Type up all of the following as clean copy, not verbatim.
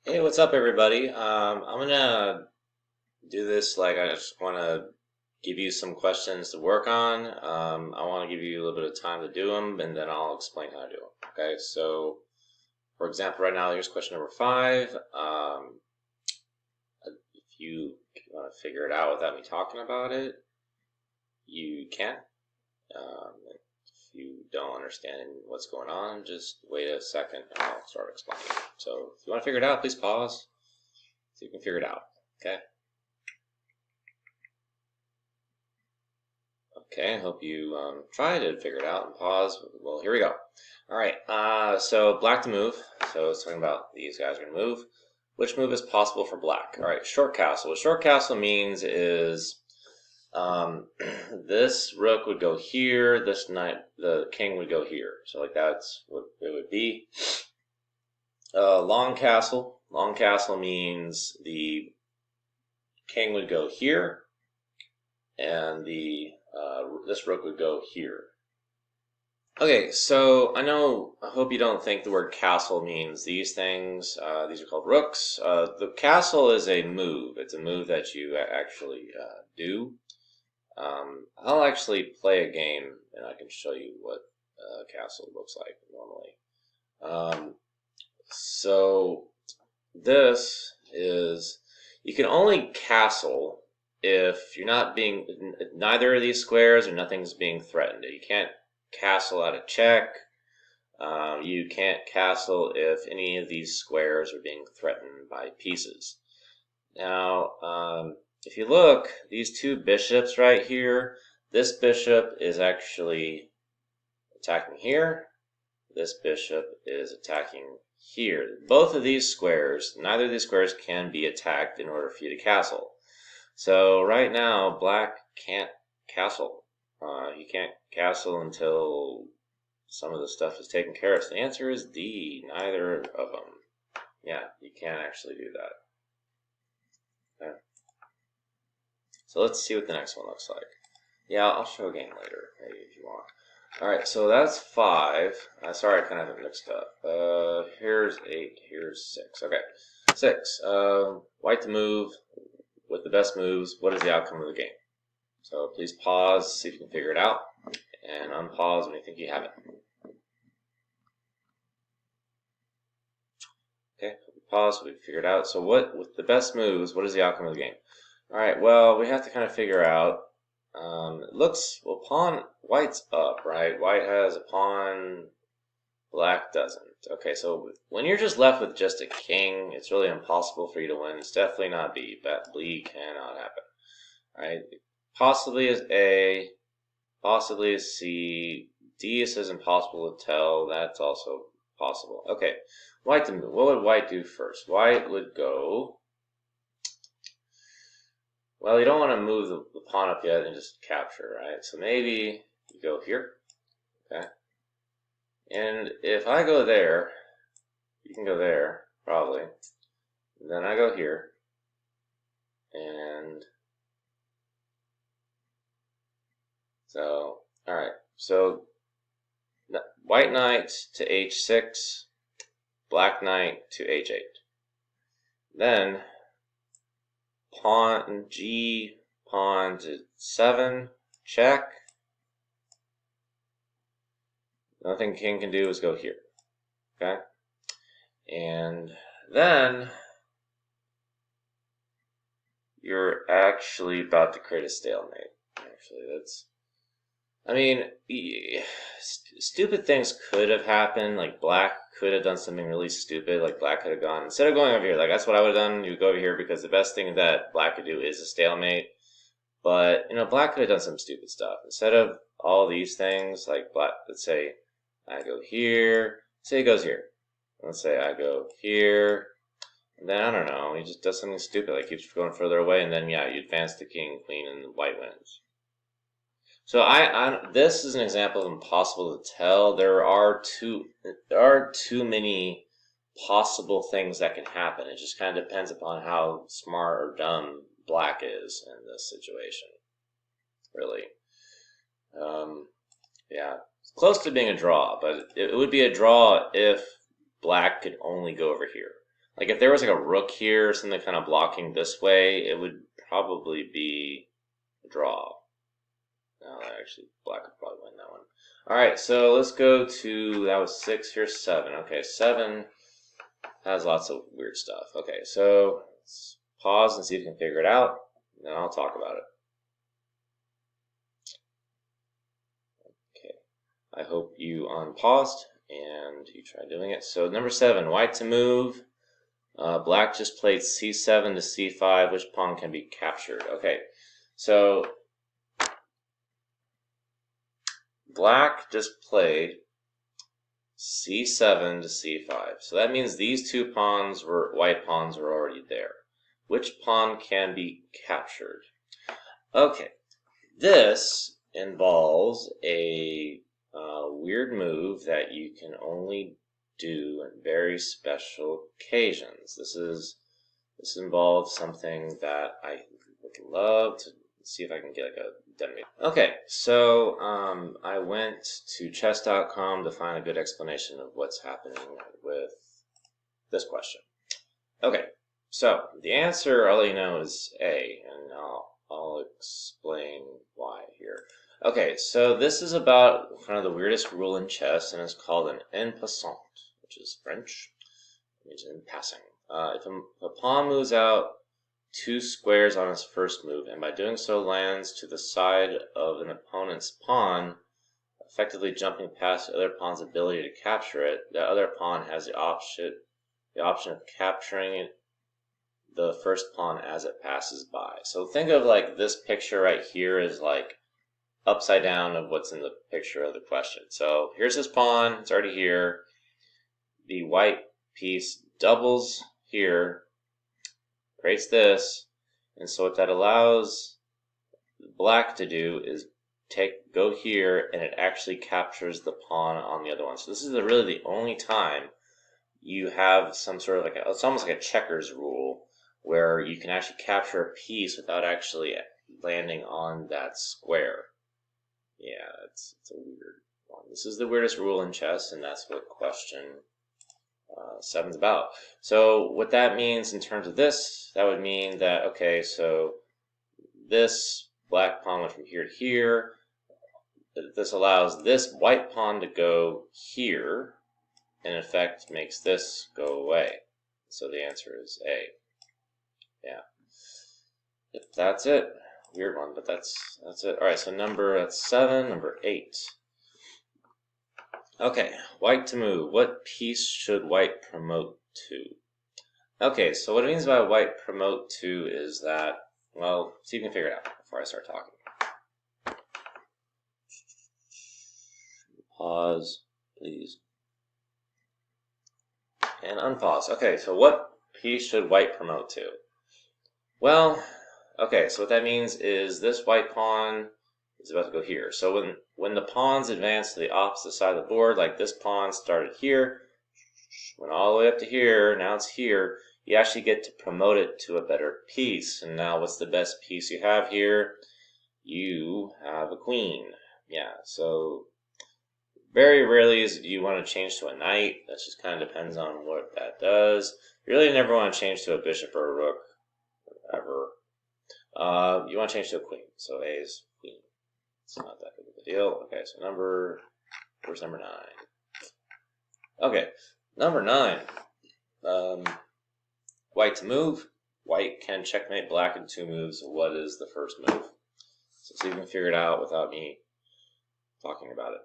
Hey, what's up, everybody? I'm gonna do this like I just want to give you some questions to work on. I want to give you a little bit of time to do them, and then I'll explain how to do them. Okay, so for example, right now, here's question number 5. If you want to figure it out without me talking about it, you can. If you don't understand what's going on, just wait a second and I'll start explaining. So if you want to figure it out, please pause so you can figure it out. Okay. Okay, I hope you try to figure it out and pause. Well, here we go. All right, so black to move. So it's talking about these guys are going to move. Which move is possible for black? All right, short castle. What short castle means is this rook would go here, this knight, the king would go here. So like that's what it would be. Long castle. Long castle means the king would go here, and this rook would go here. Okay, so I hope you don't think the word castle means these things. These are called rooks. The castle is a move. It's a move that you actually do. I'll actually play a game and I can show you what a castle looks like normally. So this is, you can only castle if you're not being, neither of these squares or nothing's being threatened. You can't castle out a check. You can't castle if any of these squares are being threatened by pieces. Now, if you look, these two bishops right here, this bishop is actually attacking here. This bishop is attacking here. Both of these squares, neither of these squares can be attacked in order for you to castle. So right now, black can't castle. He can't castle until some of the stuff is taken care of. So the answer is D, neither of them. Yeah, you can't actually do that. Okay. So let's see what the next one looks like. Yeah, I'll show a game later, maybe if you want. Alright, so that's 5. Sorry, I kind of have it mixed up. Here's 8, here's 6. Okay, 6. White to move with the best moves. What is the outcome of the game? So please pause, see if you can figure it out, and unpause when you think you have it. Okay, pause, we figured it out. So with the best moves, what is the outcome of the game? Alright, well, we have to kind of figure out. It looks, well, pawn, white's up, right? White has a pawn, black doesn't. Okay, so when you're just left with just a king, it's really impossible for you to win. It's definitely not B, but B cannot happen. Alright, possibly is A, possibly is C, D is impossible to tell, that's also possible. Okay, white to move. What would white do first? White would go, well, you don't want to move the pawn up yet and just capture, right? So maybe you go here, okay? And if I go there, you can go there, probably. And then I go here, and so, all right. So white knight to h6, black knight to h8. Then pawn G, pawn to 7, check. Nothing king can do is go here, okay? And then you're actually about to create a stalemate. Actually, that's, I mean, stupid things could have happened. Like black could have done something really stupid. Like black could have gone, instead of going over here, like that's what I would have done. You go over here because the best thing that black could do is a stalemate. But black could have done some stupid stuff. Instead of all these things, like black, let's say I go here. Say it goes here. Let's say I go here. And then, I don't know, he just does something stupid, like keeps going further away, and then, yeah, you advance the king, queen, and white wins. So this is an example of impossible to tell. There are too many possible things that can happen. It just kind of depends upon how smart or dumb black is in this situation, really. Yeah, it's close to being a draw, but it would be a draw if black could only go over here. Like if there was like a rook here or something kind of blocking this way, it would probably be a draw. No, actually, black would probably win that one. All right, so let's go to, that was 6, here's 7. Okay, 7 has lots of weird stuff. Okay, so let's pause and see if you can figure it out, and then I'll talk about it. Okay, I hope you unpaused and you try doing it. So number 7, white to move. Black just played c7 to c5. Which pawn can be captured? Okay, so black just played c7 to c5. So that means these two pawns were, white pawns were already there. Which pawn can be captured? Okay, this involves a weird move that you can only do in very special occasions. This involves something that I would love to see if I can get like a demo. Okay, so I went to chess.com to find a good explanation of what's happening with this question. Okay, so the answer, I'll let you know, is A, and I'll explain why here. Okay, so this is about kind of the weirdest rule in chess, and it's called an en passant, which is French. It means in passing. If a pawn moves out 2 squares on its first move, and by doing so lands to the side of an opponent's pawn, effectively jumping past the other pawn's ability to capture it, the other pawn has the option of capturing the first pawn as it passes by. So think of like this picture right here is like upside down of what's in the picture of the question. So here's this pawn, it's already here. The white piece doubles here, creates this, and so what that allows black to do is go here, and it actually captures the pawn on the other one. So this is really the only time you have some sort of like it's almost like a checkers rule, where you can actually capture a piece without actually landing on that square. Yeah, it's a weird one. This is the weirdest rule in chess, and that's what question 7's about. So what that means in terms of this, that would mean that, okay, so this black pawn went from here to here. This allows this white pawn to go here, and in effect makes this go away. So the answer is A. Yeah. Yep, that's it. Weird one, but that's it. All right, so that's 7, number 8. Okay, white to move. What piece should white promote to? Okay, so what it means by white promote to is that, well, see if you can figure it out before I start talking. Pause, please. And unpause. Okay, so what piece should white promote to? Well, okay, so what that means is this white pawn is about to go here. So when the pawns advance to the opposite side of the board, like this pawn started here, went all the way up to here, now it's here, you actually get to promote it to a better piece. And now what's the best piece you have here? You have a queen. Yeah, so very rarely do you want to change to a knight. That just kind of depends on what that does. You really never want to change to a bishop or a rook, ever. You want to change to a queen, so A is queen. It's not that big of a deal. Okay, so where's number 9? Okay, number 9. White to move. White can checkmate black in 2 moves. What is the first move? So see if you can figure it out without me talking about it.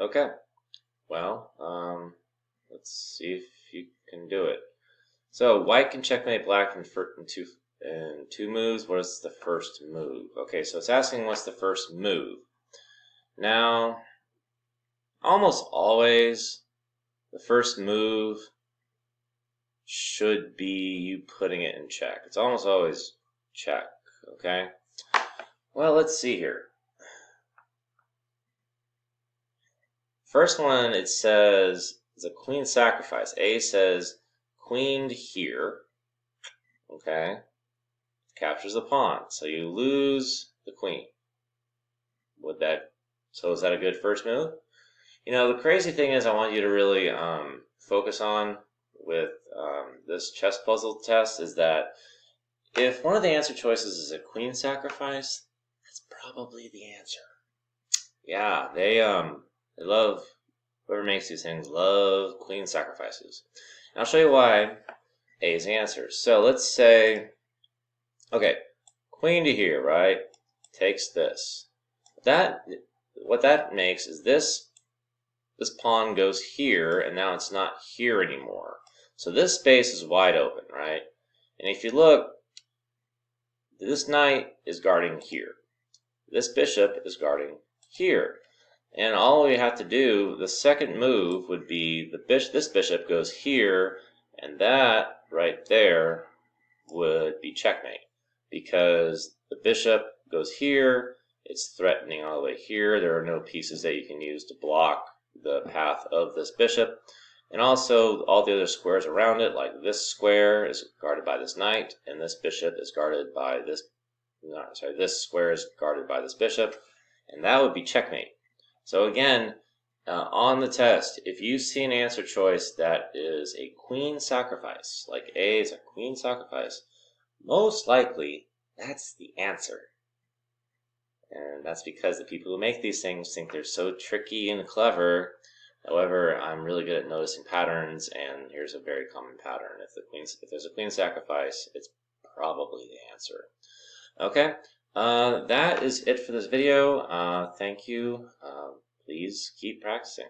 Okay, well, let's see if you can do it. So white can checkmate black in 2 moves. What is the first move? Okay, so it's asking what's the first move. Now, almost always, the first move should be you putting it in check. It's almost always check, okay? Well, let's see here. First one, it says, it's a queen sacrifice. A says, queened here. Okay, captures the pawn, so you lose the queen. So is that a good first move? You know, the crazy thing is, I want you to really focus on with this chess puzzle test is that if one of the answer choices is a queen sacrifice, that's probably the answer. Yeah, they love, whoever makes these things love queen sacrifices. And I'll show you why A is the answer. So let's say, okay, queen to here, right? Takes this. What that makes is this pawn goes here, and now it's not here anymore. So this space is wide open, right? And if you look, this knight is guarding here. This bishop is guarding here. And all we have to do, the second move would be this bishop goes here, and that right there would be checkmate. Because the bishop goes here, it's threatening all the way here. There are no pieces that you can use to block the path of this bishop. And also all the other squares around it, like this square is guarded by this knight, and this bishop is guarded by this, this square is guarded by this bishop, and that would be checkmate. So again, on the test, if you see an answer choice that is a queen sacrifice, like A is a queen sacrifice, most likely that's the answer. And that's because the people who make these things think they're so tricky and clever. However, I'm really good at noticing patterns, and here's a very common pattern. If there's a queen sacrifice, it's probably the answer. Okay, that is it for this video. Thank you. Please keep practicing.